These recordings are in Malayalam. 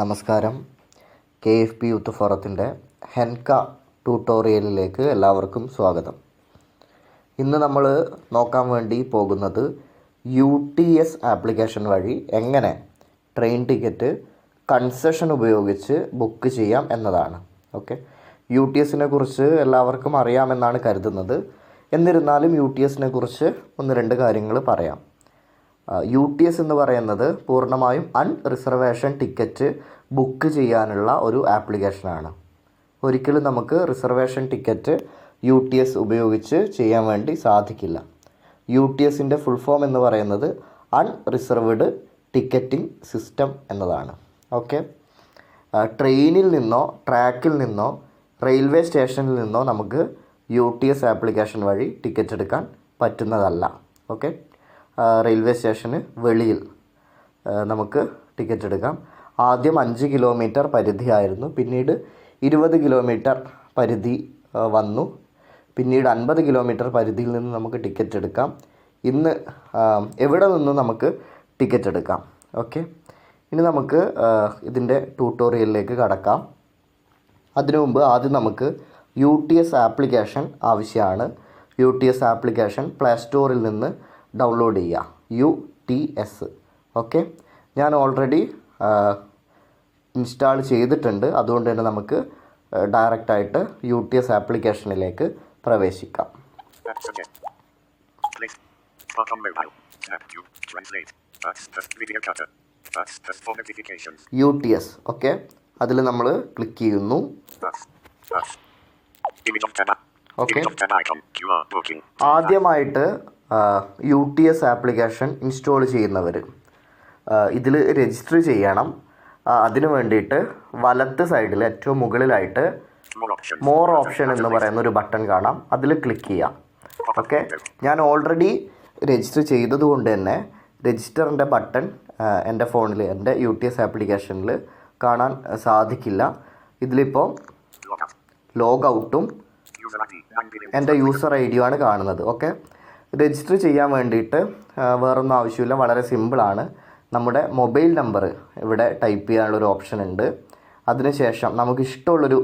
നമസ്കാരം. KFP യൂത്ത് ഫോറത്തിൻ്റെ ഹെൻക ട്യൂട്ടോറിയലിലേക്ക് എല്ലാവർക്കും സ്വാഗതം. ഇന്ന് നമ്മൾ നോക്കാൻ വേണ്ടി പോകുന്നത് UTS ആപ്ലിക്കേഷൻ വഴി എങ്ങനെ ട്രെയിൻ ടിക്കറ്റ് കൺസെഷൻ ഉപയോഗിച്ച് ബുക്ക് ചെയ്യാം എന്നതാണ്. ഓക്കെ, UTSനെ കുറിച്ച് എല്ലാവർക്കും അറിയാമെന്നാണ് കരുതുന്നത്. എന്നിരുന്നാലും UTSനെ കുറിച്ച് ഒന്ന് രണ്ട് കാര്യങ്ങൾ പറയാം. UTS എന്ന് പറയുന്നത് പൂർണ്ണമായും അൺറിസർവേഷൻ ടിക്കറ്റ് ബുക്ക് ചെയ്യാനുള്ള ഒരു ആപ്ലിക്കേഷനാണ്. ഒരിക്കലും നമുക്ക് റിസർവേഷൻ ടിക്കറ്റ് UTS ഉപയോഗിച്ച് ചെയ്യാൻ വേണ്ടി സാധിക്കില്ല. UTSൻ്റെ ഫുൾ ഫോം എന്ന് പറയുന്നത് അൺറിസർവ്ഡ് ടിക്കറ്റിംഗ് സിസ്റ്റം എന്നതാണ്. ഓക്കെ, ട്രെയിനിൽ നിന്നോ ട്രാക്കിൽ നിന്നോ റെയിൽവേ സ്റ്റേഷനിൽ നിന്നോ നമുക്ക് UTS ആപ്ലിക്കേഷൻ വഴി ടിക്കറ്റ് എടുക്കാൻ പറ്റുന്നതല്ല. ഓക്കെ, റെയിൽവേ സ്റ്റേഷന് വെളിയിൽ നമുക്ക് ടിക്കറ്റ് എടുക്കാം. ആദ്യം 5 കിലോമീറ്റർ പരിധിയായിരുന്നു, പിന്നീട് 20 കിലോമീറ്റർ പരിധി വന്നു, പിന്നീട് 50 കിലോമീറ്റർ പരിധിയിൽ നിന്ന് നമുക്ക് ടിക്കറ്റ് എടുക്കാം. ഇന്ന് എവിടെ നിന്നും നമുക്ക് ടിക്കറ്റ് എടുക്കാം. ഓക്കെ, ഇനി നമുക്ക് ഇതിൻ്റെ ട്യൂട്ടോറിയലിലേക്ക് കടക്കാം. അതിനു മുമ്പ് ആദ്യം നമുക്ക് UTS ആപ്ലിക്കേഷൻ ആവശ്യമാണ്. UTS ആപ്ലിക്കേഷൻ പ്ലേ സ്റ്റോറിൽ നിന്ന് ഡൗൺലോഡ് ചെയ്യുക. UTS. ഓക്കെ, ഞാൻ ഓൾറെഡി ഇൻസ്റ്റാൾ ചെയ്തിട്ടുണ്ട്. അതുകൊണ്ട് തന്നെ നമുക്ക് ഡയറക്റ്റായിട്ട് UTS ആപ്ലിക്കേഷനിലേക്ക് പ്രവേശിക്കാം. UTS. ഓക്കെ, അതിൽ നമ്മൾ ക്ലിക്ക് ചെയ്യുന്നു. ഓക്കെ, ആദ്യമായിട്ട് UTS ആപ്ലിക്കേഷൻ ഇൻസ്റ്റാൾ ചെയ്യുന്നവർ ഇതിൽ രജിസ്റ്റർ ചെയ്യണം. അതിനു വേണ്ടിയിട്ട് വലത്ത് സൈഡിൽ ഏറ്റവും മുകളിലായിട്ട് മോർ ഓപ്ഷൻ എന്ന് പറയുന്ന ഒരു ബട്ടൺ കാണാം. അതിൽ ക്ലിക്ക് ചെയ്യാം. ഓക്കെ, ഞാൻ ഓൾറെഡി രജിസ്റ്റർ ചെയ്തതുകൊണ്ട് തന്നെ രജിസ്റ്ററിൻ്റെ ബട്ടൺ എൻ്റെ ഫോണിൽ എൻ്റെ UTS ആപ്ലിക്കേഷനിൽ കാണാൻ സാധിക്കില്ല. ഇതിലിപ്പോൾ ലോഗ് ഔട്ടും എൻ്റെ യൂസർ ID യുമാണ് കാണുന്നത്. ഓക്കെ, രജിസ്റ്റർ ചെയ്യാൻ വേണ്ടിയിട്ട് വേറൊന്നും ആവശ്യമില്ല, വളരെ സിമ്പിളാണ്. നമ്മുടെ മൊബൈൽ നമ്പർ ഇവിടെ ടൈപ്പ് ചെയ്യാനുള്ളൊരു ഓപ്ഷൻ ഉണ്ട്. അതിനുശേഷം നമുക്ക് ഇഷ്ടമുള്ളൊരു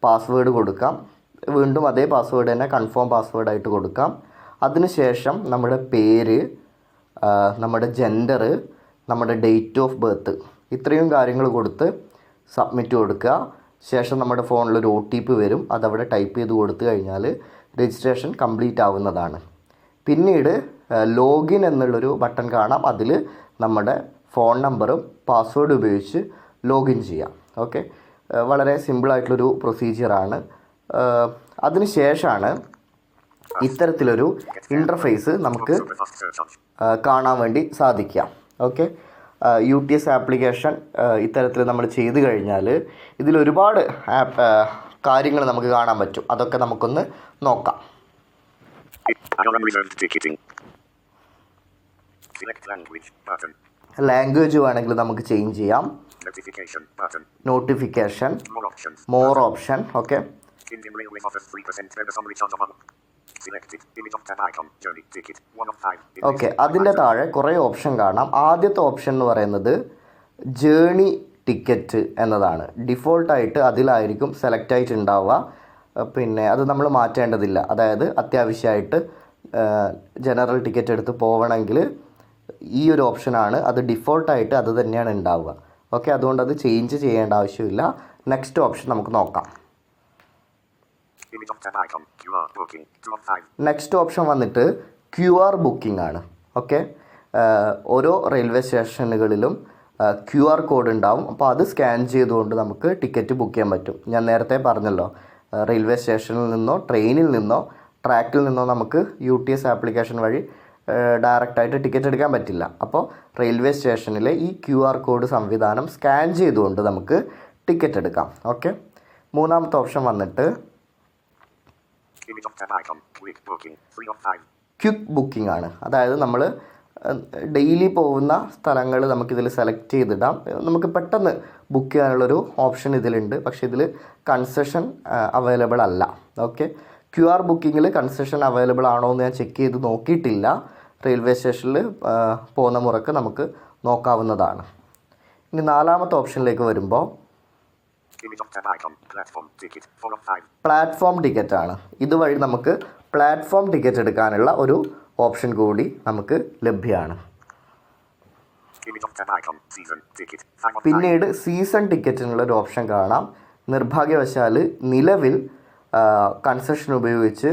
പാസ്വേഡ് കൊടുക്കാം. വീണ്ടും അതേ പാസ്വേഡ് തന്നെ കൺഫേം പാസ്വേഡായിട്ട് കൊടുക്കാം. അതിനുശേഷം നമ്മുടെ പേര്, നമ്മുടെ ജെൻഡർ, നമ്മുടെ ഡേറ്റ് ഓഫ് ബർത്ത്, ഇത്രയും കാര്യങ്ങൾ കൊടുത്ത് സബ്മിറ്റ് കൊടുക്കുക. ശേഷം നമ്മുടെ ഫോണിലൊരു OTP വരും. അതവിടെ ടൈപ്പ് ചെയ്ത് കൊടുത്തു കഴിഞ്ഞാൽ രജിസ്ട്രേഷൻ കംപ്ലീറ്റ് ആവുന്നതാണ്. പിന്നീട് ലോഗിൻ എന്നുള്ളൊരു ബട്ടൺ കാണാം. അതിൽ നമ്മുടെ ഫോൺ നമ്പറും പാസ്വേഡ് ഉപയോഗിച്ച് ലോഗിൻ ചെയ്യാം. ഓക്കെ, വളരെ സിമ്പിളായിട്ടുള്ളൊരു പ്രൊസീജിയറാണ്. അതിന് ശേഷമാണ് ഇത്തരത്തിലൊരു ഇൻ്റർഫേസ് നമുക്ക് കാണാൻ വേണ്ടി സാധിക്കുക. ഓക്കെ, UTS ആപ്ലിക്കേഷൻ ഇത്തരത്തിൽ നമ്മൾ ചെയ്ത് കഴിഞ്ഞാൽ ഇതിലൊരുപാട് കാര്യങ്ങൾ നമുക്ക് കാണാൻ പറ്റും. അതൊക്കെ നമുക്കൊന്ന് നോക്കാം. ലാംഗ്വേജ് വേണമെങ്കിൽ നമുക്ക് ചേഞ്ച് ചെയ്യാം. Notification, more option. Okay, okay, അതിൻ്റെ താഴെ കുറേ ഓപ്ഷൻ കാണാം. ആദ്യത്തെ ഓപ്ഷൻ എന്ന് പറയുന്നത് ജേണി ടിക്കറ്റ് എന്നതാണ്. ഡിഫോൾട്ടായിട്ട് അതിലായിരിക്കും സെലക്ട് ആയിട്ടുണ്ടാവുക. പിന്നെ അത് നമ്മൾ മാറ്റേണ്ടതില്ല. അതായത് അത്യാവശ്യമായിട്ട് ജനറൽ ടിക്കറ്റ് എടുത്ത് പോകണമെങ്കിൽ ഈ ഒരു ഓപ്ഷനാണ്, അത് ഡിഫോൾട്ടായിട്ട് അത് തന്നെയാണ് ഉണ്ടാവുക. ഓക്കെ, അതുകൊണ്ട് അത് ചേഞ്ച് ചെയ്യേണ്ട ആവശ്യമില്ല. നെക്സ്റ്റ് ഓപ്ഷൻ നമുക്ക് നോക്കാം. നെക്സ്റ്റ് ഓപ്ഷൻ വന്നിട്ട് QR ബുക്കിംഗ് ആണ്. ഓക്കെ, ഓരോ റെയിൽവേ സ്റ്റേഷനുകളിലും QR കോഡ് ഉണ്ടാവും. അപ്പോൾ അത് സ്കാൻ ചെയ്തുകൊണ്ട് നമുക്ക് ടിക്കറ്റ് ബുക്ക് ചെയ്യാൻ പറ്റും. ഞാൻ നേരത്തെ പറഞ്ഞല്ലോ, റെയിൽവേ സ്റ്റേഷനിൽ നിന്നോ ട്രെയിനിൽ നിന്നോ ട്രാക്കിൽ നിന്നോ നമുക്ക് UTS ആപ്ലിക്കേഷൻ വഴി ഡയറക്റ്റായിട്ട് ടിക്കറ്റ് എടുക്കാൻ പറ്റില്ല. അപ്പോൾ റെയിൽവേ സ്റ്റേഷനിലെ ഈ QR കോഡ് സംവിധാനം സ്കാൻ ചെയ്തുകൊണ്ട് നമുക്ക് ടിക്കറ്റ് എടുക്കാം. ഓക്കെ, മൂന്നാമത്തെ ഓപ്ഷൻ വന്നിട്ട് ക്വിക്ക് ബുക്കിംഗ് ആണ്. അതായത് നമ്മൾ ഡെയിലി പോകുന്ന സ്ഥലങ്ങൾ നമുക്കിതിൽ സെലക്ട് ചെയ്തിടാം. നമുക്ക് പെട്ടെന്ന് ബുക്ക് ചെയ്യാനുള്ളൊരു ഓപ്ഷൻ ഇതിലുണ്ട്. പക്ഷേ ഇതിൽ കൺസെഷൻ അവൈലബിൾ അല്ല. ഓക്കെ, QR ബുക്കിങ്ങിൽ കൺസെഷൻ അവൈലബിൾ ആണോ എന്ന് ഞാൻ ചെക്ക് ചെയ്ത് നോക്കിയിട്ടില്ല. റെയിൽവേ സ്റ്റേഷനിൽ പോകുന്ന മുറക്ക് നമുക്ക് നോക്കാവുന്നതാണ്. ഇനി നാലാമത്തെ ഓപ്ഷനിലേക്ക് വരുമ്പോൾ പ്ലാറ്റ്ഫോം ടിക്കറ്റ് ആണ്. ഇതുവഴി നമുക്ക് പ്ലാറ്റ്ഫോം ടിക്കറ്റ് എടുക്കാനുള്ള ഒരു ഓപ്ഷൻ കൂടി നമുക്ക് ലഭ്യമാണ്. പിന്നീട് സീസൺ ടിക്കറ്റിനുള്ളൊരു ഓപ്ഷൻ കാണാം. നിർഭാഗ്യവശാൽ നിലവിൽ കൺസെഷൻ ഉപയോഗിച്ച്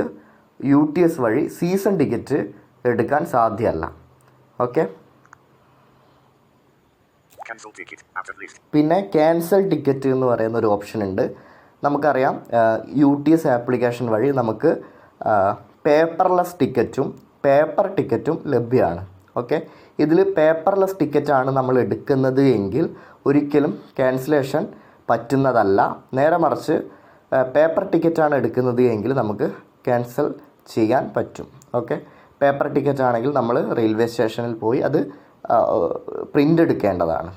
UTS വഴി സീസൺ ടിക്കറ്റ് എടുക്കാൻ സാധ്യമല്ല. ഓക്കെ. പിന്നെ ക്യാൻസൽ ടിക്കറ്റ് എന്ന് പറയുന്ന ഒരു ഓപ്ഷൻ ഉണ്ട്. നമുക്കറിയാം UTS ആപ്ലിക്കേഷൻ വഴി നമുക്ക് പേപ്പർലെസ് ടിക്കറ്റും പേപ്പർ ടിക്കറ്റും ലഭ്യമാണ്. ഓക്കെ. ഇതിൽ പേപ്പർലെസ് ടിക്കറ്റാണ് നമ്മൾ എടുക്കുന്നത് എങ്കിൽ ഒരിക്കലും ക്യാൻസലേഷൻ പറ്റുന്നതല്ല. നേരെ മറിച്ച് പേപ്പർ ടിക്കറ്റാണ് എടുക്കുന്നത് എങ്കിൽ നമുക്ക് ക്യാൻസൽ ചെയ്യാൻ പറ്റും. ഓക്കെ. പേപ്പർ ടിക്കറ്റ് ആണെങ്കിൽ നമ്മൾ റെയിൽവേ സ്റ്റേഷനിൽ പോയി അത് പ്രിൻ്റ് എടുക്കേണ്ടതാണ്.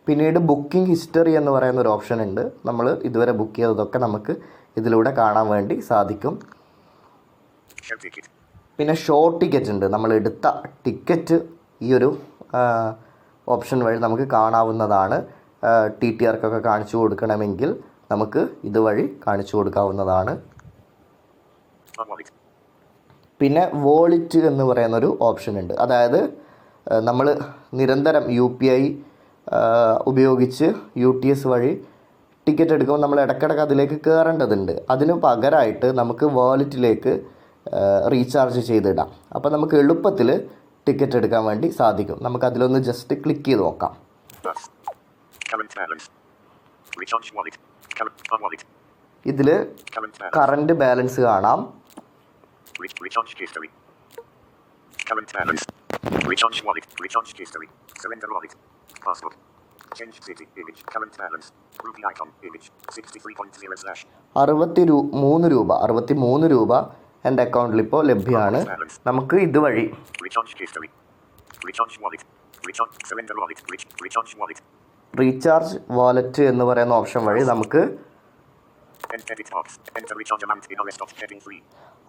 പിന്നീട് ബുക്കിംഗ് ഹിസ്റ്ററി എന്ന് പറയുന്ന ഒരു ഓപ്ഷൻ ഉണ്ട്. നമ്മൾ ഇതുവരെ ബുക്ക് ചെയ്തതൊക്കെ നമുക്ക് ഇതിലൂടെ കാണാൻ വേണ്ടി സാധിക്കും. പിന്നെ ഷോ ടിക്കറ്റ് ഉണ്ട്. നമ്മൾ എടുത്ത ടിക്കറ്റ് ഈ ഒരു ഓപ്ഷൻ വഴി നമുക്ക് കാണാവുന്നതാണ്. TTRക്കൊക്കെ കാണിച്ചു കൊടുക്കണമെങ്കിൽ നമുക്ക് ഇതുവഴി കാണിച്ചു കൊടുക്കാവുന്നതാണ്. പിന്നെ വോളിറ്റ് എന്ന് പറയുന്നൊരു ഓപ്ഷൻ ഉണ്ട്. അതായത് നമ്മൾ നിരന്തരം UPI ഉപയോഗിച്ച് UTS വഴി ടിക്കറ്റ് എടുക്കുമ്പോൾ നമ്മൾ ഇടയ്ക്കിടയ്ക്ക് അതിലേക്ക് കയറേണ്ടതുണ്ട്. അതിന് പകരമായിട്ട് നമുക്ക് വാലറ്റിലേക്ക് റീചാർജ് ചെയ്തിടാം. അപ്പോൾ നമുക്ക് എളുപ്പത്തിൽ ടിക്കറ്റ് എടുക്കാൻ വേണ്ടി സാധിക്കും. നമുക്ക് അതിലൊന്ന് ജസ്റ്റ് ക്ലിക്ക് ചെയ്ത് നോക്കാം. ഇതിൽ കറണ്ട് ബാലൻസ് കാണാം. ₹63 എൻ്റെ അക്കൗണ്ടിൽ ഇപ്പോൾ ലഭ്യമാണ്. നമുക്ക് ഇതുവഴി റീചാർജ് വാലറ്റ് എന്ന് പറയുന്ന ഓപ്ഷൻ വഴി നമുക്ക്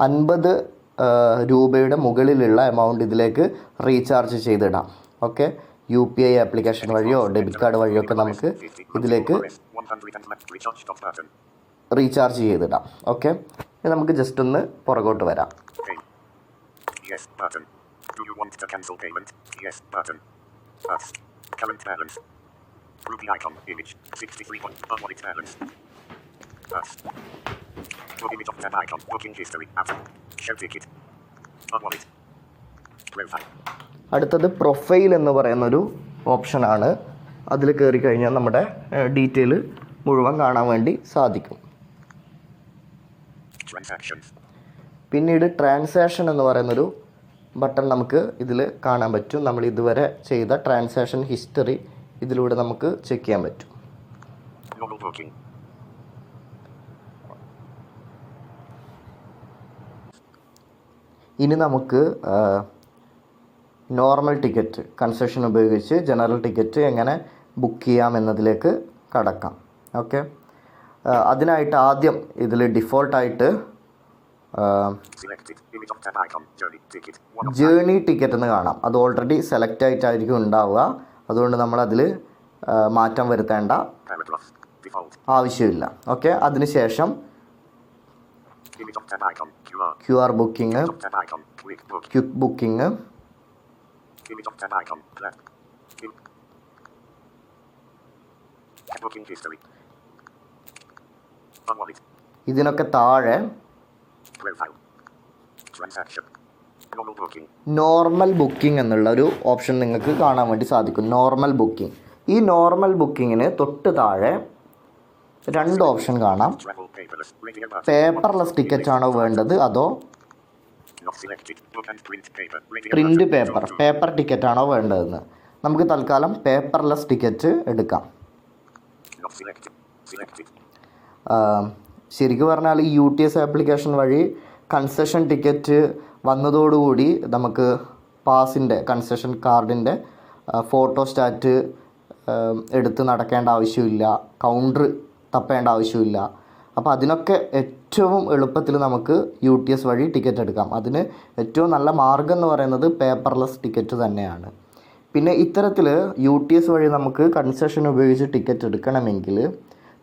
50 രൂപയുടെ മുകളിലുള്ള എമൗണ്ട് ഇതിലേക്ക് റീചാർജ് ചെയ്തിടാം. ഓക്കെ. UPI ആപ്ലിക്കേഷൻ വഴിയോ ഡെബിറ്റ് കാർഡ് വഴിയോ ഒക്കെ നമുക്ക് ഇതിലേക്ക് റീചാർജ് ചെയ്തിടാം. ഓക്കെ. നമുക്ക് ജസ്റ്റ് ഒന്ന് പുറകോട്ട് വരാം. അടുത്തത് പ്രൊഫൈൽ എന്ന് പറയുന്നൊരു ഓപ്ഷനാണ്. അതിൽ കയറി കഴിഞ്ഞാൽ നമ്മുടെ ഡീറ്റെയിൽ മുഴുവൻ കാണാൻ വേണ്ടി സാധിക്കും. പിന്നീട് ട്രാൻസാക്ഷൻ എന്ന് പറയുന്നൊരു ബട്ടൺ നമുക്ക് ഇതിൽ കാണാൻ പറ്റും. നമ്മൾ ഇതുവരെ ചെയ്ത ട്രാൻസാക്ഷൻ ഹിസ്റ്ററി ഇതിലൂടെ നമുക്ക് ചെക്ക് ചെയ്യാൻ പറ്റും. ഇനി നമുക്ക് നോർമൽ ടിക്കറ്റ് കൺസെഷൻ ഉപയോഗിച്ച് ജനറൽ ടിക്കറ്റ് എങ്ങനെ ബുക്ക് ചെയ്യാം എന്നതിലേക്ക് കടക്കാം. ഓക്കെ. അതിനായിട്ട് ആദ്യം ഇതിൽ ഡിഫോൾട്ടായിട്ട് ജേർണി ടിക്കറ്റ് എന്ന് കാണാം. അത് ഓൾറെഡി സെലക്ട് ആയിട്ടായിരിക്കും ഉണ്ടാവുക. അതുകൊണ്ട് നമ്മളതിൽ മാറ്റം വരുത്തേണ്ട ആവശ്യമില്ല. ഓക്കെ. അതിനുശേഷം QR ബുക്കിംഗ്, ക്വിക്ക് ബുക്കിംഗ്, ഇതിനൊക്കെ താഴെ നോർമൽ ബുക്കിംഗ് എന്നുള്ള ഒരു ഓപ്ഷൻ നിങ്ങൾക്ക് കാണാൻ വേണ്ടി സാധിക്കും. Normal booking. ഈ നോർമൽ ബുക്കിങ്ങിന് തൊട്ട് താഴെ 2 ഓപ്ഷൻ കാണാം. പേപ്പർലെസ് ടിക്കറ്റ് ആണോ വേണ്ടത് അതോ പ്രിൻ്റ് പേപ്പർ ടിക്കറ്റ് ആണോ വേണ്ടതെന്ന്. നമുക്ക് തൽക്കാലം പേപ്പർലെസ് ടിക്കറ്റ് എടുക്കാം. ശരിക്കും പറഞ്ഞാൽ ഈ UTS ആപ്ലിക്കേഷൻ വഴി കൺസെഷൻ ടിക്കറ്റ് വന്നതോടുകൂടി നമുക്ക് പാസിൻ്റെ കൺസെഷൻ കാർഡിൻ്റെ ഫോട്ടോസ്റ്റാറ്റ് എടുത്ത് നടക്കേണ്ട ആവശ്യമില്ല, കൗണ്ടർ തപ്പേണ്ട ആവശ്യമില്ല. അപ്പോൾ അതിനൊക്കെ ഏറ്റവും എളുപ്പത്തിൽ നമുക്ക് UTS വഴി ടിക്കറ്റ് എടുക്കാം. അതിന് ഏറ്റവും നല്ല മാർഗ്ഗം എന്ന് പറയുന്നത് പേപ്പർലെസ് ടിക്കറ്റ് തന്നെയാണ്. പിന്നെ ഇത്തരത്തിൽ UTS വഴി നമുക്ക് കൺസെഷൻ ഉപയോഗിച്ച് ടിക്കറ്റ് എടുക്കണമെങ്കിൽ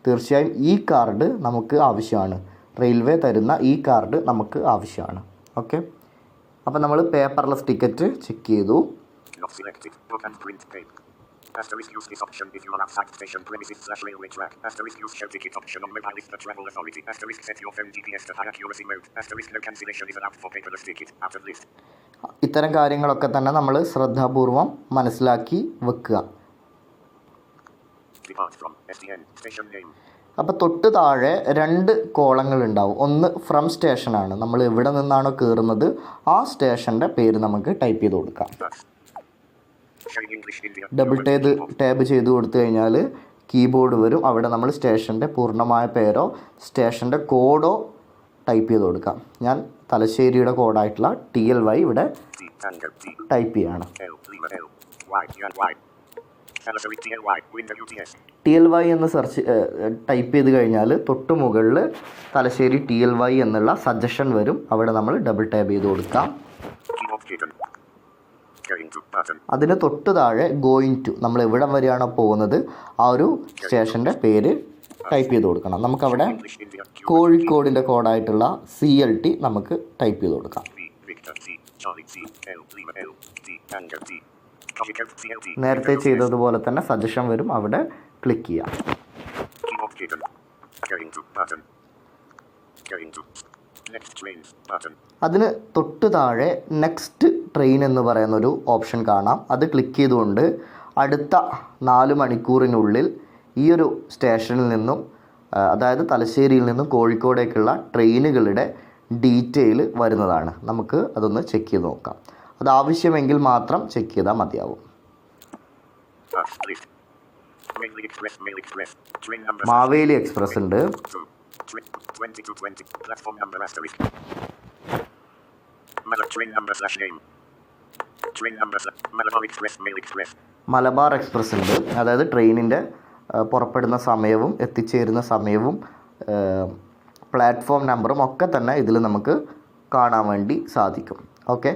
തീർച്ചയായും ഈ കാർഡ് നമുക്ക് ആവശ്യമാണ്. റെയിൽവേ തരുന്ന ഈ കാർഡ് നമുക്ക് ആവശ്യമാണ്. ഓക്കെ, അപ്പോൾ നമ്മൾ പേപ്പർലെസ് ടിക്കറ്റ് ചെക്ക് ചെയ്തു. Use this option if you are outside station premises/railway track. Use show ticket option on mobile list the travel authority. Set your phone GPS to high accuracy mode. No cancellation is allowed for paperless ticket. Out of list. ഇത്തരം കാര്യങ്ങളൊക്കെ തന്നെ നമ്മൾ ശ്രദ്ധാപൂർവം മനസ്സിലാക്കി വെക്കുക. അപ്പോൾ തൊട്ട് താഴെ 2 കോളങ്ങൾ ഉണ്ടാവും. ഒന്ന് ഫ്രം സ്റ്റേഷനാണ്, നമ്മൾ എവിടെ നിന്നാണോ കയറുന്നത് ആ സ്റ്റേഷൻ്റെ പേര് നമുക്ക് ടൈപ്പ് ചെയ്ത് കൊടുക്കാം. ഡബിൾ ടാബ് ചെയ്ത് കൊടുത്തു കഴിഞ്ഞാൽ കീബോർഡ് വരും. അവിടെ നമ്മൾ സ്റ്റേഷൻ്റെ പൂർണ്ണമായ പേരോ സ്റ്റേഷൻ്റെ കോഡോ ടൈപ്പ് ചെയ്ത് കൊടുക്കാം. ഞാൻ തലശ്ശേരിയുടെ കോഡായിട്ടുള്ള TLY ഇവിടെ ടൈപ്പ് ചെയ്യാണ്. TLY എന്ന് ടൈപ്പ് ചെയ്ത് കഴിഞ്ഞാൽ തൊട്ട് മുകളിൽ തലശ്ശേരി TLY എന്നുള്ള സജഷൻ വരും. അവിടെ നമ്മൾ ഡബിൾ ടാബ് ചെയ്ത് കൊടുക്കാം. അതിന് തൊട്ട് താഴെ ഗോയിങ് ടു, നമ്മൾ എവിടെ വരെയാണോ പോകുന്നത് ആ ഒരു സ്റ്റേഷൻ്റെ പേര് ടൈപ്പ് ചെയ്ത് കൊടുക്കണം. നമുക്കവിടെ കോഴിക്കോടിൻ്റെ കോഡായിട്ടുള്ള CLT നമുക്ക് ടൈപ്പ് ചെയ്ത് കൊടുക്കാം. നേരത്തെ ചെയ്തതുപോലെ തന്നെ സജഷൻ വരും, അവിടെ ക്ലിക്ക് ചെയ്യാം. അതിന് തൊട്ട് താഴെ നെക്സ്റ്റ് ട്രെയിൻ എന്ന് പറയുന്നൊരു ഓപ്ഷൻ കാണാം. അത് ക്ലിക്ക് ചെയ്തുകൊണ്ട് അടുത്ത 4 മണിക്കൂറിനുള്ളിൽ ഈ ഒരു സ്റ്റേഷനിൽ നിന്നും, അതായത് തലശ്ശേരിയിൽ നിന്നും കോഴിക്കോടേക്കുള്ള ട്രെയിനുകളുടെ ഡീറ്റെയിൽ വരുന്നതാണ്. നമുക്ക് അതൊന്ന് ചെക്ക് ചെയ്ത് നോക്കാം. അത് ആവശ്യമെങ്കിൽ മാത്രം ചെക്ക് ചെയ്താൽ മതിയാവും. മാവേലി എക്സ്പ്രസ് ഉണ്ട്. മലബാർ എക്സ്പ്രസ് ഉണ്ട്. അതായത് ട്രെയിനിൻ്റെ പുറപ്പെടുന്ന സമയവും എത്തിച്ചേരുന്ന സമയവും പ്ലാറ്റ്ഫോം നമ്പറും ഒക്കെ തന്നെ ഇതിൽ നമുക്ക് കാണാൻ വേണ്ടി സാധിക്കും. ഓക്കെ,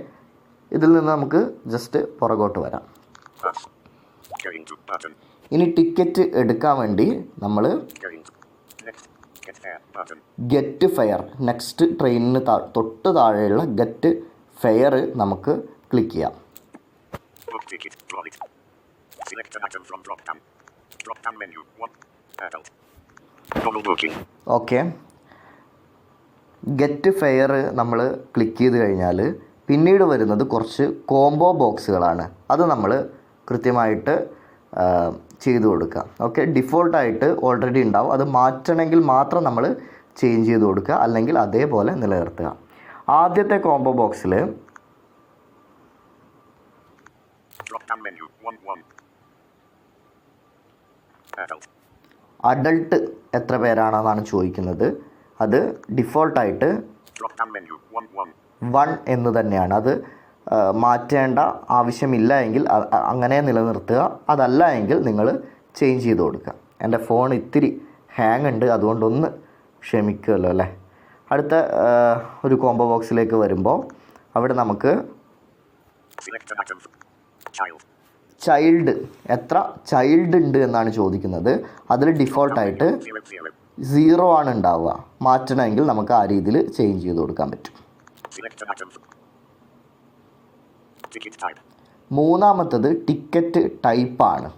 ഇതിൽ നിന്ന് നമുക്ക് ജസ്റ്റ് പുറകോട്ട് വരാം. ഇനി ടിക്കറ്റ് എടുക്കാൻ വേണ്ടി നമ്മൾ ഗെറ്റ് ഫെയർ, നെക്സ്റ്റ് ട്രെയിനിന് തൊട്ട് താഴെയുള്ള ഗെറ്റ് ഫെയർ നമുക്ക് ക്ലിക്ക് ചെയ്യാം. ഓക്കെ, ഗെറ്റ് ഫെയർ നമ്മൾ ക്ലിക്ക് ചെയ്ത് കഴിഞ്ഞാൽ പിന്നീട് വരുന്നത് കുറച്ച് കോംബോ ബോക്സുകളാണ്. അത് നമ്മൾ കൃത്യമായിട്ട് ചെയ്തു കൊടുക്കുക. ഓക്കെ, ഡിഫോൾട്ടായിട്ട് ഓൾറെഡി ഉണ്ടാവും. അത് മാറ്റണമെങ്കിൽ മാത്രം നമ്മൾ ചേഞ്ച് ചെയ്ത് കൊടുക്കുക, അല്ലെങ്കിൽ അതേപോലെ നിലനിർത്തുക. ആദ്യത്തെ കോംബോ ബോക്സിൽ അഡൾട്ട് എത്ര പേരാണെന്നാണ് ചോദിക്കുന്നത്. അത് ഡിഫോൾട്ടായിട്ട് 1 എന്ന് തന്നെയാണ്. അത് മാറ്റേണ്ട ആവശ്യമില്ല എങ്കിൽ അങ്ങനെ നിലനിർത്തുക. അതല്ല എങ്കിൽ നിങ്ങൾ ചേഞ്ച് ചെയ്ത് കൊടുക്കുക. എൻ്റെ ഫോൺ ഇത്തിരി ഹാങ് ഉണ്ട്, അതുകൊണ്ടൊന്ന് ക്ഷമിക്കുമല്ലോ അല്ലേ. അടുത്ത ഒരു കോംബോ ബോക്സിലേക്ക് വരുമ്പോൾ അവിടെ നമുക്ക് ചൈൽഡ്, എത്ര ചൈൽഡ് ഉണ്ട് എന്നാണ് ചോദിക്കുന്നത്. അതിൽ ഡിഫോൾട്ടായിട്ട് 0 ആണ് ഉണ്ടാവുക. മാറ്റണമെങ്കിൽ നമുക്ക് ആ രീതിയിൽ ചേഞ്ച് ചെയ്ത് കൊടുക്കാൻ പറ്റും. മൂന്നാമത്തത് ടിക്കറ്റ് ടൈപ്പാണ്.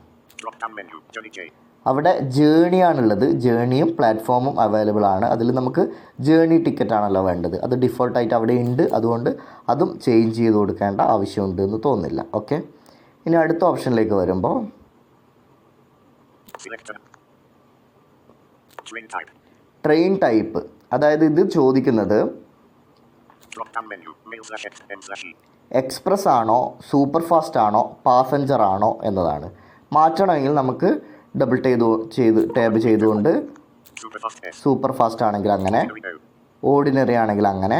അവിടെ ജേണിയാണുള്ളത്. ജേണിയും പ്ലാറ്റ്ഫോമും അവൈലബിൾ ആണ്. അതിൽ നമുക്ക് ജേണി ടിക്കറ്റാണല്ലോ വേണ്ടത്. അത് ഡിഫോൾട്ടായിട്ട് അവിടെ ഉണ്ട്. അതുകൊണ്ട് അതും ചേഞ്ച് ചെയ്ത് കൊടുക്കേണ്ട ആവശ്യമുണ്ട് എന്ന് തോന്നുന്നില്ല. ഓക്കെ, ഇനി അടുത്ത ഓപ്ഷനിലേക്ക് വരുമ്പോൾ ട്രെയിൻ ടൈപ്പ്, അതായത് ഇത് ചോദിക്കുന്നത് എക്സ്പ്രസ് ആണോ, സൂപ്പർ ഫാസ്റ്റ് ആണോ, പാസഞ്ചർ ആണോ എന്നതാണ്. മാറ്റണമെങ്കിൽ നമുക്ക് ഡബിൾ ടാബ് ചെയ്തുകൊണ്ട് സൂപ്പർ ഫാസ്റ്റ് ആണെങ്കിൽ അങ്ങനെ, ഓർഡിനറി ആണെങ്കിൽ അങ്ങനെ,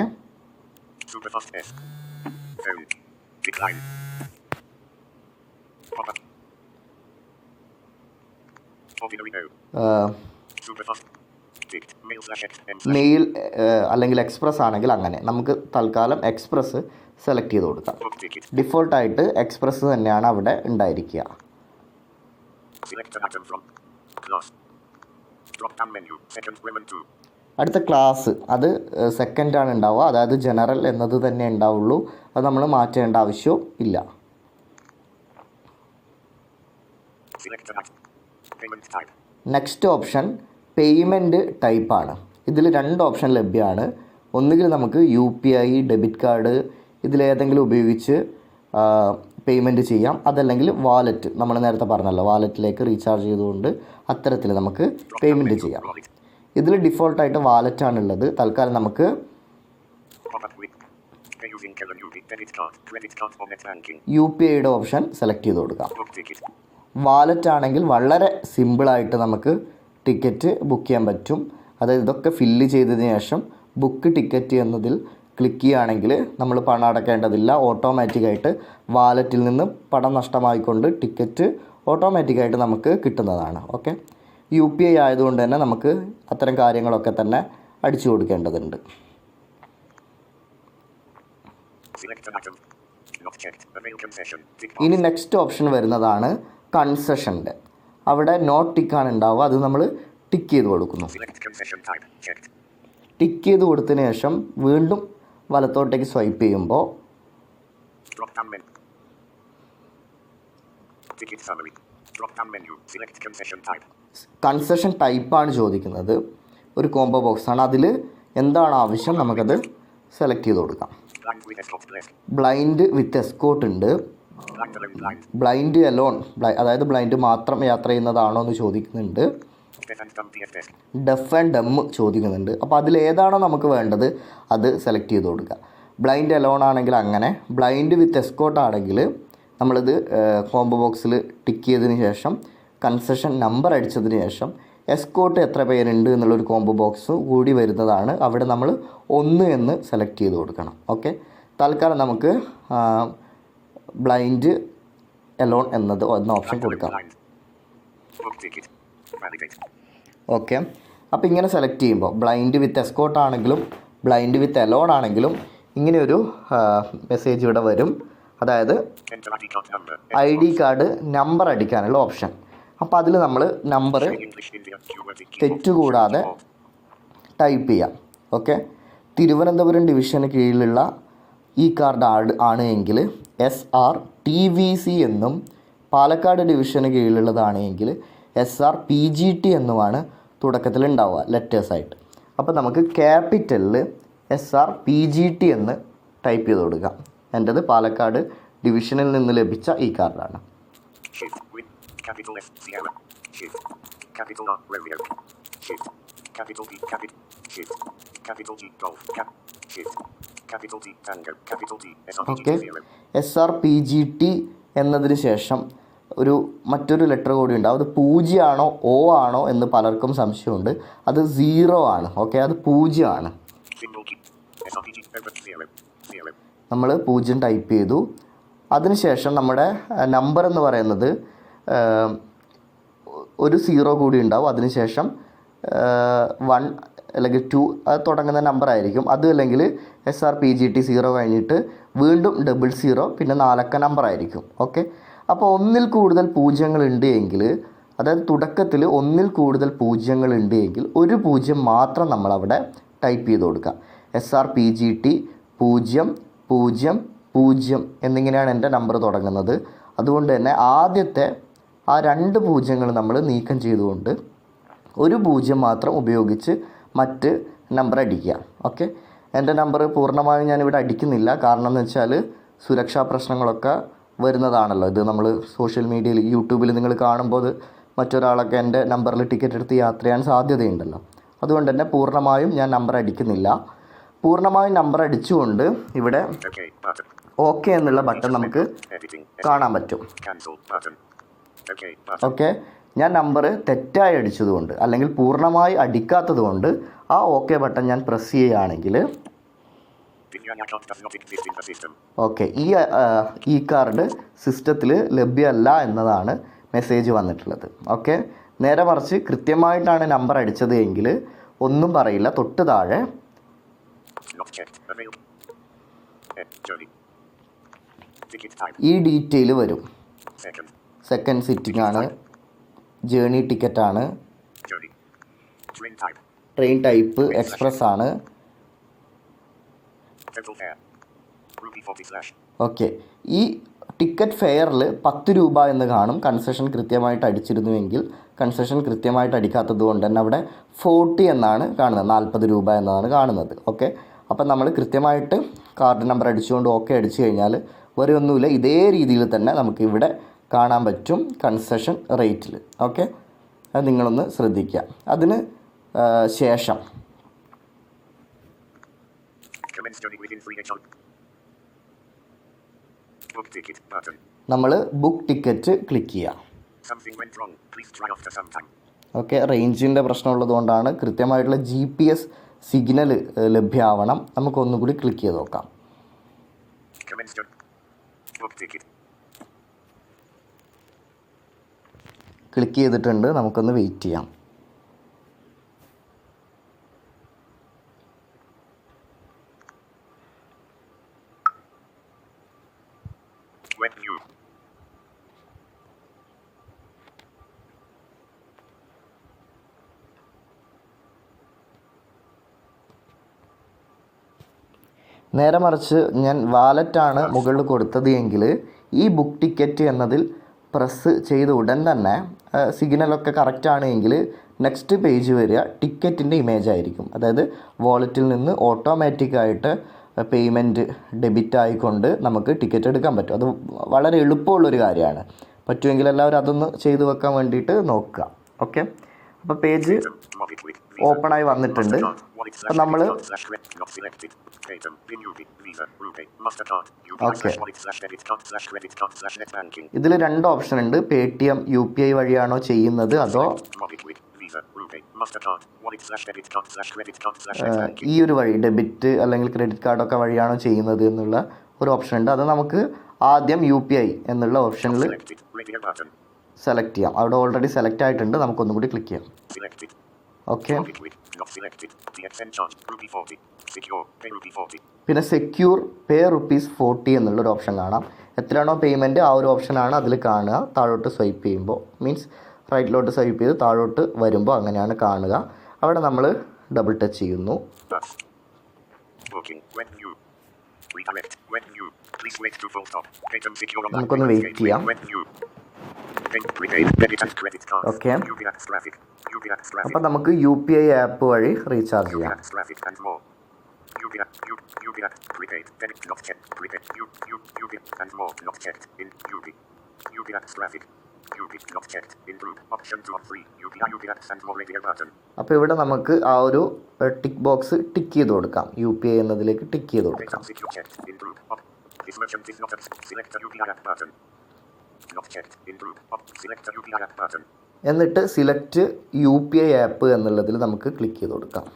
Ticked. Mail/X. മെയിൽ അല്ലെങ്കിൽ എക്സ്പ്രസ് ആണെങ്കിൽ അങ്ങനെ നമുക്ക് തൽക്കാലം എക്സ്പ്രസ് സെലക്ട് ചെയ്ത് കൊടുക്കാം. Book ticket. ഡിഫോൾട്ടായിട്ട് എക്സ്പ്രസ് തന്നെയാണ് അവിടെ ഉണ്ടായിരിക്കുക. Select an item from class. Drop down menu. Second women 2. അടുത്ത ക്ലാസ് അത് സെക്കൻഡാണ് ഉണ്ടാവുക, അതായത് ജനറൽ എന്നത് തന്നെ ഉണ്ടാവുള്ളൂ. അത് നമ്മൾ മാറ്റേണ്ട ആവശ്യവും ഇല്ല. Select an item. Payment type. Next option payment ടൈപ്പാണ്. ഇതിൽ 2 ഓപ്ഷൻ ലഭ്യമാണ്. ഒന്നുകിൽ നമുക്ക് UPI, ഡെബിറ്റ് കാർഡ് ഇതിലേതെങ്കിലും ഉപയോഗിച്ച് പേയ്മെൻറ്റ് ചെയ്യാം. അതല്ലെങ്കിൽ വാലറ്റ്, നമ്മൾ നേരത്തെ പറഞ്ഞല്ലോ വാലറ്റിലേക്ക് റീചാർജ് ചെയ്തുകൊണ്ട് അത്തരത്തിൽ നമുക്ക് പേയ്മെൻറ്റ് ചെയ്യാം. Wallet. ഇതിൽ ഡിഫോൾട്ടായിട്ട് വാലറ്റാണുള്ളത്. തൽക്കാലം നമുക്ക് Pop-up with. Pay using Kellen UPI. Debit card. Credit card or net banking. UPIയുടെ ഓപ്ഷൻ സെലക്ട് ചെയ്ത് കൊടുക്കാം. Book ticket. വാലറ്റ് ആണെങ്കിൽ വളരെ സിമ്പിളായിട്ട് നമുക്ക് ടിക്കറ്റ് ബുക്ക് ചെയ്യാൻ പറ്റും. അതായത് ഇതൊക്കെ ഫില്ല് ചെയ്തതിന് ശേഷം ബുക്ക് ടിക്കറ്റ് എന്നതിൽ ക്ലിക്ക് ചെയ്യുകയാണെങ്കിൽ നമ്മൾ പണം അടയ്ക്കേണ്ടതില്ല. ഓട്ടോമാറ്റിക്കായിട്ട് വാലറ്റിൽ നിന്ന് പണം നഷ്ടമായിക്കൊണ്ട് ടിക്കറ്റ് ഓട്ടോമാറ്റിക്കായിട്ട് നമുക്ക് കിട്ടുന്നതാണ്. ഓക്കെ, UPI ആയതുകൊണ്ട് തന്നെ നമുക്ക് അത്തരം കാര്യങ്ങളൊക്കെ തന്നെ അടിച്ചു കൊടുക്കേണ്ടതുണ്ട്. Select an item. Not checked. Avail concession. Tick ഇനി box. നെക്സ്റ്റ് ഓപ്ഷൻ വരുന്നതാണ് കൺസെഷൻ്റെ. അവിടെ നോട്ട് ടിക്കാണ് ഉണ്ടാവുക, അത് നമ്മൾ ടിക്ക് ചെയ്ത് കൊടുക്കുന്നു. Select concession type. Checked. Tick ചെയ്ത് കൊടുത്തതിന് ശേഷം വീണ്ടും വലത്തോട്ടേക്ക് സ്വൈപ്പ് ചെയ്യുമ്പോൾ Drop down menu. Ticket summary. Drop down menu. Select concession type. Concession ടൈപ്പാണ് ചോദിക്കുന്നത്. ഒരു കോംബോ ബോക്സാണ്. അതിൽ എന്താണ് ആവശ്യം നമുക്കത് സെലക്ട് ചെയ്ത് കൊടുക്കാം. Blind with escort list. Blind with escort ഉണ്ട്. Blind alone blind. Blind alone, അതായത് ബ്ലൈൻഡ് മാത്രം യാത്ര ചെയ്യുന്നതാണോ എന്ന് ചോദിക്കുന്നുണ്ട്. Deaf and dumb DFS. Deaf and dumb ചോദിക്കുന്നുണ്ട്. അപ്പോൾ അതിലേതാണോ നമുക്ക് വേണ്ടത് അത് സെലക്ട് ചെയ്ത് കൊടുക്കുക. ബ്ലൈൻഡ് അലോൺ ആണെങ്കിൽ അങ്ങനെ, ബ്ലൈൻഡ് വിത്ത് എസ്കോട്ട് ആണെങ്കിൽ നമ്മളിത് കോംബോ ബോക്സിൽ ടിക്ക് ചെയ്തതിന് ശേഷം കൺസെഷൻ നമ്പർ അടിച്ചതിന് ശേഷം എസ്കോട്ട് എത്ര പേരുണ്ട് എന്നുള്ളൊരു കോംബോ ബോക്സ് കൂടി വരുന്നതാണ്. അവിടെ നമ്മൾ 1 എന്ന് സെലക്ട് ചെയ്ത് കൊടുക്കണം. ഓക്കെ, തൽക്കാലം നമുക്ക് ബ്ലൈൻഡ് അലോൺ എന്നത് എന്ന ഓപ്ഷൻ കൊടുക്കാം. Blind. Book ticket. Validate. Okay, അപ്പോൾ ഇങ്ങനെ സെലക്ട് ചെയ്യുമ്പോൾ ബ്ലൈൻഡ് വിത്ത് എസ്കോട്ട് ആണെങ്കിലും ബ്ലൈൻഡ് വിത്ത് അലോൺ ആണെങ്കിലും ഇങ്ങനെയൊരു മെസ്സേജ് ഇവിടെ വരും. അതായത് Enter ID card number. ID card number അടിക്കാനുള്ള ഓപ്ഷൻ. അപ്പോൾ അതിൽ നമ്മൾ number English India keyword keyboard. തെറ്റുകൂടാതെ ടൈപ്പ് ചെയ്യാം. ഓക്കെ, തിരുവനന്തപുരം ഡിവിഷന് കീഴിലുള്ള ഈ കാർഡ് ആണ് എങ്കിൽ SRTVC എന്നും, പാലക്കാട് ഡിവിഷന് കീഴിലുള്ളതാണ് എങ്കിൽ SRPGT എന്നുമാണ് തുടക്കത്തിൽ ഉണ്ടാവുക ലെറ്റേഴ്സായിട്ട്. അപ്പോൾ നമുക്ക് ക്യാപിറ്റലിൽ SRPGT എന്ന് ടൈപ്പ് ചെയ്ത് കൊടുക്കാം. എൻ്റെത് പാലക്കാട് ഡിവിഷനിൽ നിന്ന് ലഭിച്ച ഈ കാർഡാണ്. Shift with capital S Sierra. Shift. Capital R Romeo. Shift. Capital D Capital. Shift. Capital G Golf. Shift. Capital T Tango. Capital T okay, SRPG 0. SRPGT എന്നതിന് ശേഷം മറ്റൊരു ലെറ്റർ കൂടി ഉണ്ടാവും. അത് 0 ആണോ O ആണോ എന്ന് പലർക്കും സംശയമുണ്ട്. അത് 0 ആണ്. ഓക്കെ, അത് 0 ആണ്. Symbol key. SRPG over 0. 0. നമ്മൾ 0 ടൈപ്പ് ചെയ്തു. അതിനുശേഷം നമ്മുടെ നമ്പർ എന്ന് പറയുന്നത് ഒരു 0 കൂടി ഉണ്ടാവും. അതിനുശേഷം 1 അല്ലെങ്കിൽ 2 അത് തുടങ്ങുന്ന നമ്പർ ആയിരിക്കും. അത് അല്ലെങ്കിൽ SRPGT 0 കഴിഞ്ഞിട്ട് വീണ്ടും 00 പിന്നെ 4 അക്ക നമ്പർ ആയിരിക്കും. ഓക്കെ, അപ്പോൾ 1ൽ കൂടുതൽ പൂജ്യങ്ങൾ ഉണ്ട് എങ്കിൽ, അതായത് തുടക്കത്തിൽ 1ൽ കൂടുതൽ പൂജ്യങ്ങൾ ഉണ്ട് എങ്കിൽ ഒരു 0 മാത്രം നമ്മളവിടെ ടൈപ്പ് ചെയ്ത് കൊടുക്കുക. SRPGT 0 0 0 എന്നിങ്ങനെയാണ് എൻ്റെ നമ്പർ തുടങ്ങുന്നത്. അതുകൊണ്ട് തന്നെ ആദ്യത്തെ ആ 2 പൂജ്യങ്ങൾ നമ്മൾ നീക്കം ചെയ്തുകൊണ്ട് ഒരു 0 മാത്രം ഉപയോഗിച്ച് മറ്റ് നമ്പർ അടിക്കുക. ഓക്കെ, എൻ്റെ നമ്പർ പൂർണ്ണമായും ഞാനിവിടെ അടിക്കുന്നില്ല. കാരണം എന്ന് വെച്ചാൽ സുരക്ഷാ പ്രശ്നങ്ങളൊക്കെ വരുന്നതാണല്ലോ. ഇത് നമ്മൾ സോഷ്യൽ മീഡിയയിൽ യൂട്യൂബിൽ നിങ്ങൾ കാണുമ്പോൾ മറ്റൊരാളൊക്കെ എൻ്റെ നമ്പറിൽ ടിക്കറ്റ് എടുത്ത് യാത്ര ചെയ്യാൻ സാധ്യതയുണ്ടല്ലോ. അതുകൊണ്ട് തന്നെ പൂർണ്ണമായും ഞാൻ നമ്പർ അടിക്കുന്നില്ല. പൂർണ്ണമായും നമ്പർ അടിച്ചുകൊണ്ട് ഇവിടെ ഓക്കെ എന്നുള്ള ബട്ടൺ നമുക്ക് കാണാൻ പറ്റും. ഓക്കെ, ഞാൻ നമ്പർ തെറ്റായി അടിച്ചതുകൊണ്ട് അല്ലെങ്കിൽ പൂർണ്ണമായി അടിക്കാത്തത് കൊണ്ട് ആ ഓക്കെ ബട്ടൺ ഞാൻ പ്രസ് ചെയ്യുകയാണെങ്കിൽ ഓക്കെ, ഈ കാർഡ് സിസ്റ്റത്തിൽ ലഭ്യമല്ല എന്നതാണ് മെസ്സേജ് വന്നിട്ടുള്ളത്. ഓക്കെ, നേരെ മറിച്ച് കൃത്യമായിട്ടാണ് നമ്പർ അടിച്ചത് എങ്കിൽ ഒന്നും പറയില്ല. തൊട്ട് താഴെ Not checked. Avail. Journey. Ticket type. ഈ ഡീറ്റെയിൽ വരും. Second. സെക്കൻഡ് സിറ്റിംഗ് ആണ്, ജേണി ടിക്കറ്റാണ്, Journey. Train type. Train type express ആണ്. Total fare. Rupee 40 /. ഓക്കെ, ഈ ടിക്കറ്റ് ഫെയറിൽ 10 രൂപ എന്ന് കാണും. കൺസെഷൻ കൃത്യമായിട്ട് അടിച്ചിരുന്നുവെങ്കിൽ കൺസെഷൻ കൃത്യമായിട്ട് അടിക്കാത്തത് കൊണ്ട് തന്നെ അവിടെ 40 എന്നാണ് കാണുന്നത്, 40 രൂപ എന്നതാണ് കാണുന്നത്. ഓക്കെ, അപ്പം നമ്മൾ കൃത്യമായിട്ട് കാർഡ് നമ്പർ അടിച്ചുകൊണ്ട് ഓക്കെ അടിച്ചു കഴിഞ്ഞാൽ വേറെ ഒന്നുമില്ല, ഇതേ രീതിയിൽ തന്നെ നമുക്ക് ഇവിടെ കാണാൻ പറ്റും കൺസെഷൻ റേറ്റിൽ. ഓക്കെ, അത് നിങ്ങളൊന്ന് ശ്രദ്ധിക്കുക. അതിന് ശേഷം Commence journey within 3 days. Book ticket button. നമ്മൾ ബുക്ക് ടിക്കറ്റ് ക്ലിക്ക് ചെയ്യുക. Something went wrong. Please try after some time. Okay, റേഞ്ചിൻ്റെ പ്രശ്നമുള്ളത് കൊണ്ടാണ്. കൃത്യമായിട്ടുള്ള GPS സിഗ്നൽ ലഭ്യമാവണം. നമുക്കൊന്നുകൂടി ക്ലിക്ക് ചെയ്ത് നോക്കാം. Commence journey. Book ticket. Click ചെയ്തിട്ടുണ്ട്. നമുക്കൊന്ന് വെയിറ്റ് ചെയ്യാം. When you. നേരെ മറിച്ച് ഞാൻ വാലറ്റാണ് മുകളിൽ കൊടുത്തത് എങ്കിൽ ഈ ബുക്ക് ടിക്കറ്റ് എന്നതിൽ പ്രസ് ചെയ്ത ഉടൻ തന്നെ സിഗ്നലൊക്കെ കറക്റ്റാണ് എങ്കിൽ നെക്സ്റ്റ് പേജ് വരിക ടിക്കറ്റിൻ്റെ ഇമേജ് ആയിരിക്കും. അതായത് വാലറ്റിൽ നിന്ന് ഓട്ടോമാറ്റിക്കായിട്ട് പേയ്മെൻറ്റ് ഡെബിറ്റ് ആയിക്കൊണ്ട് നമുക്ക് ടിക്കറ്റ് എടുക്കാൻ പറ്റും. അത് വളരെ എളുപ്പമുള്ളൊരു കാര്യമാണ്. പറ്റുമെങ്കിൽ എല്ലാവരും അതൊന്ന് ചെയ്തു വെക്കാൻ വേണ്ടിയിട്ട് നോക്കുക. ഓക്കെ, അപ്പോൾ പേജ് ഓപ്പണായി വന്നിട്ടുണ്ട്. അപ്പം നമ്മൾ ഇതിൽ 2 ഓപ്ഷൻ ഉണ്ട്. Paytm UPI വഴിയാണോ ചെയ്യുന്നത് അതോ ഈ ഒരു വഴി ഡെബിറ്റ് അല്ലെങ്കിൽ ക്രെഡിറ്റ് കാർഡൊക്കെ വഴിയാണോ ചെയ്യുന്നത് എന്നുള്ള ഒരു ഓപ്ഷൻ ഉണ്ട്. അത് നമുക്ക് ആദ്യം UPI എന്നുള്ള ഓപ്ഷനിൽ സെലക്ട് ചെയ്യാം. അവിടെ ഓൾറെഡി സെലക്ട് ആയിട്ടുണ്ട്. നമുക്കൊന്നും കൂടി ക്ലിക്ക് ചെയ്യാം. ഓക്കെ, പിന്നെ സെക്യൂർ പേ ₹40 എന്നുള്ളൊരു ഓപ്ഷൻ കാണാം. എത്രയാണോ പേയ്മെൻറ്റ് ആ ഒരു ഓപ്ഷനാണ് അതിൽ കാണുക. താഴോട്ട് സ്വൈപ്പ് ചെയ്യുമ്പോൾ മീൻസ് റൈറ്റിലോട്ട് സ്വൈപ്പ് ചെയ്ത് താഴോട്ട് വരുമ്പോൾ അങ്ങനെയാണ് കാണുക. അവിടെ നമ്മൾ ഡബിൾ ടച്ച് ചെയ്യുന്നു. നമുക്കൊന്ന് വെയിറ്റ് ചെയ്യാം. ഓക്കെ, അപ്പം നമുക്ക് UPI ആപ്പ് വഴി റീചാർജ് ചെയ്യാം. അപ്പോൾ ഇവിടെ നമുക്ക് ആ ഒരു ടിക്ക് ബോക്സ് ടിക്ക് ചെയ്ത് കൊടുക്കാം. UPI എന്നതിലേക്ക് ടിക്ക് ചെയ്ത് കൊടുക്കാം. എന്നിട്ട് സിലക്ട് UPI ആപ്പ് എന്നുള്ളതിൽ നമുക്ക് ക്ലിക്ക് ചെയ്ത് കൊടുക്കാം.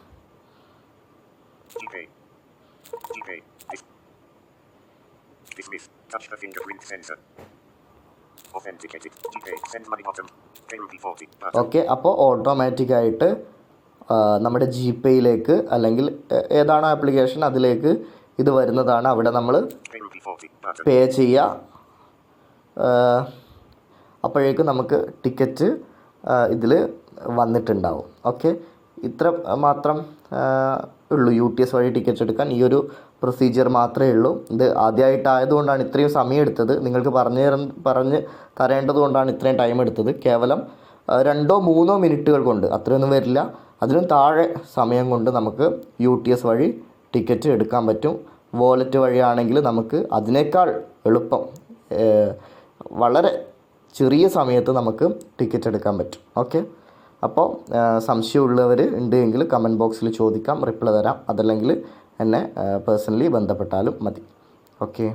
ഓക്കെ, അപ്പോൾ ഓട്ടോമാറ്റിക്കായിട്ട് നമ്മുടെ GPayയിലേക്ക് അല്ലെങ്കിൽ ഏതാണോ ആപ്ലിക്കേഷൻ അതിലേക്ക് ഇത് വരുന്നതാണ്. അവിടെ നമ്മൾ പേ ചെയ്യുക. അപ്പോഴേക്കും നമുക്ക് ടിക്കറ്റ് ഇതിൽ വന്നിട്ടുണ്ടാവും. ഓക്കെ, ഇത്ര മാത്രം ഉള്ളൂ UTS വഴി ടിക്കറ്റ് എടുക്കാൻ. ഈ ഒരു പ്രൊസീജിയർ മാത്രമേ ഉള്ളൂ. ഇത് ആദ്യമായിട്ടായതുകൊണ്ടാണ് ഇത്രയും സമയം എടുത്തത്. നിങ്ങൾക്ക് പറഞ്ഞ് തരേണ്ടത് കൊണ്ടാണ് ഇത്രയും ടൈം എടുത്തത്. കേവലം 2-3 മിനിറ്റുകൾ കൊണ്ട്, അത്രയൊന്നും വരില്ല, അതിനും താഴെ സമയം കൊണ്ട് നമുക്ക് UTS വഴി ടിക്കറ്റ് എടുക്കാൻ പറ്റും. വാലറ്റ് വഴിയാണെങ്കിൽ നമുക്ക് അതിനേക്കാൾ എളുപ്പം വളരെ ചെറിയ സമയത്ത് നമുക്ക് ടിക്കറ്റ് എടുക്കാൻ പറ്റും. ഓക്കെ, അപ്പോൾ സംശയമുള്ളവർ ഉണ്ടെങ്കിൽ കമൻറ്റ് ബോക്സിൽ ചോദിക്കാം, റിപ്ലൈ തരാം. അതല്ലെങ്കിൽ എന്നെ പേഴ്സണലി ബന്ധപ്പെട്ടാലും മതി. ഓക്കെ.